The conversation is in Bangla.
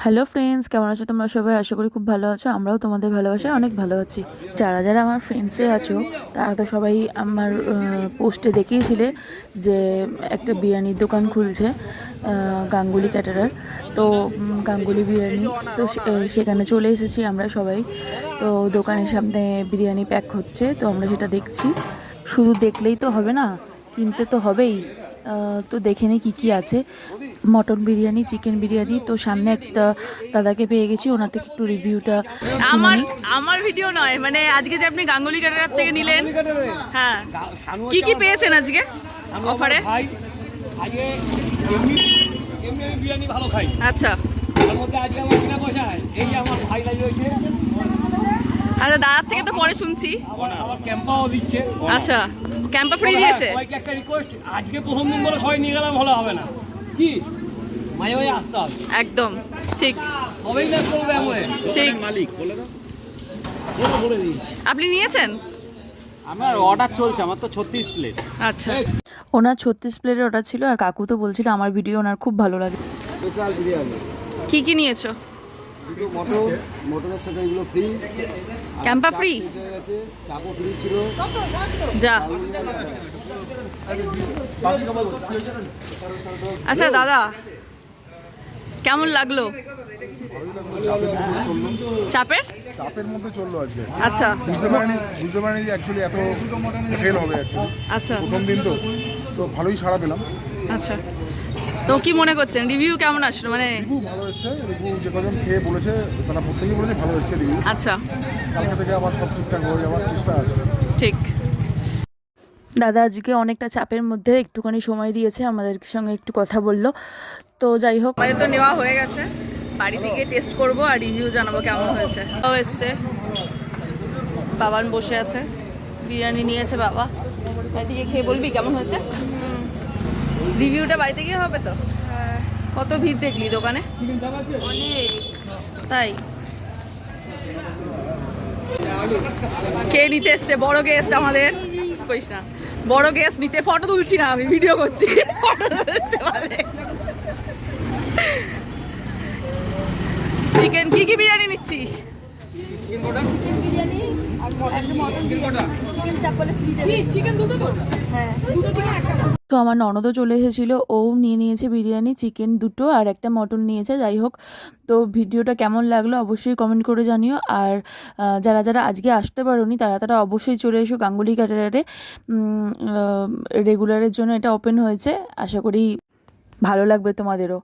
হ্যালো ফ্রেন্ডস, কেমন আছো তোমরা সবাই? আশা করি খুব ভালো আছো। আমরাও তোমাদের ভালোবাসায় অনেক ভালো আছি। যারা যারা আমার ফ্রেন্ডসে আছো তারা তো সবাই আমার পোস্টে দেখিয়েছিলে যে একটা বিরিয়ানির দোকান খুলছে গাঙ্গুলি ক্যাটারার। তো গাঙ্গুলি বিরিয়ানি, তো সেখানে চলে এসেছি আমরা সবাই। তো দোকানের সামনে বিরিয়ানি প্যাক হচ্ছে, তো আমরা সেটা দেখছি। শুধু দেখলেই তো হবে না, কিনতে তো হবেই। তো দেখে নিই কী কী আছে। Mutton biryani, chicken biryani. তো সামনে একটা দাদাকে পেয়ে গেছি, ওনার থেকে একটু রিভিউটা আমার আমার ভিডিও নয়, মানে আজকে যে আপনি গাঙ্গুলি ক্যাটারার থেকে নিলেন, হ্যাঁ, কি কি পেয়েছেন আজকে অফারে? বিরিয়ানি ভালো খাই। আচ্ছা, তার মধ্যে আজকে আমার বিনা পয়সায় এই যে আমার ভাই লাগে হয়েছে। আচ্ছা, দাদার থেকে তো পরে শুনছি। আমার ক্যাম্পাও দিচ্ছে। আচ্ছা, ক্যাম্পা ফ্রি দিয়েছে। সবাইকে একটা রিকোয়েস্ট, আজকে প্রথম দিন বলে সবাই নিয়ে গেলাম ভালো হবে না, কি মাঝে মাঝে আসতে হবে। একদম ঠিক, সবাই না করবে এমন ঠিক। মালিক বলে দাও, বলে দিই। আপনি নিয়েছেন? আমার অর্ডার চলছে, আমার তো 36 প্লেট। আচ্ছা, ওনার 36 প্লেটের অর্ডার ছিল। আর কাকু তো বলছিল আমার ভিডিও ওনার খুব ভালো লাগে। স্পেশাল বিরিয়ানি, কি কি নিয়েছো? দুটো মটনের সাথে এগুলো ফ্রি। ক্যাম্পা ফ্রি? হয়ে গেছে, চাপও ফ্রি ছিল। যা। আচ্ছা দাদা, কেমন লাগলো? চাপের চাপের মধ্যে চললো আজকে। আচ্ছা বুঝতে পারিনি যে অ্যাকচুয়ালি এত সেল হবে অ্যাকচুয়ালি। আচ্ছা প্রথম দিন তো ভালোই সাড়া পেলাম। আচ্ছা, তো কি মনে করছেন, রিভিউ কেমন আসলো? মানে রিভিউ ভালো এসছে, রিভিউ যে কজন খেয়ে বলেছে তারা প্রত্যেকেই বলেছে ভালো এসছে রিভিউ। আচ্ছা, কালকে থেকে আবার সব ঠিকঠাক হয়ে যাওয়ার চেষ্টা আছে। ঠিক। দাদা আজকে অনেকটা চাপের মধ্যে একটুখানি সময় দিয়েছে, আমাদের সঙ্গে একটু কথা বললো। তো যাই হোক, আমাদের তো নেওয়া হয়ে গেছে, বাড়ি থেকে টেস্ট করব আর রিভিউ জানাবো কেমন হয়েছে। ও এসছে, বাবান বসে আছে, বিরিয়ানি নিয়েছে বাবা। বাড়ি থেকে খেয়ে বলবি কেমন হয়েছে। রিভিউটা বাড়িতে গিয়ে হবে তো। কত ভিড় দেখলি দোকানে? তাই কে নিতে এসছে? বড় গেস্ট আমাদের। কইস না, বড় গেস্ট নিতে। ফটো তুলছি না, আমি ভিডিও করছি। ফটো তুলছে বলে। চিকেন, কি কি বিরিয়ানি নিচ্ছিস? তো আমার ননদও চলে এসেছিলো, ও নিয়ে নিয়েছে বিরিয়ানি, চিকেন দুটো আর একটা মটন নিয়েছে। যাই হোক, তো ভিডিওটা কেমন লাগলো অবশ্যই কমেন্ট করে জানিও। আর যারা যারা আজকে আসতে পারোনি তারা তারা অবশ্যই চলে এসো গাঙ্গুলি ক্যাটারারে। রেগুলারের জন্য এটা ওপেন হয়েছে, আশা করি ভালো লাগবে তোমাদেরও।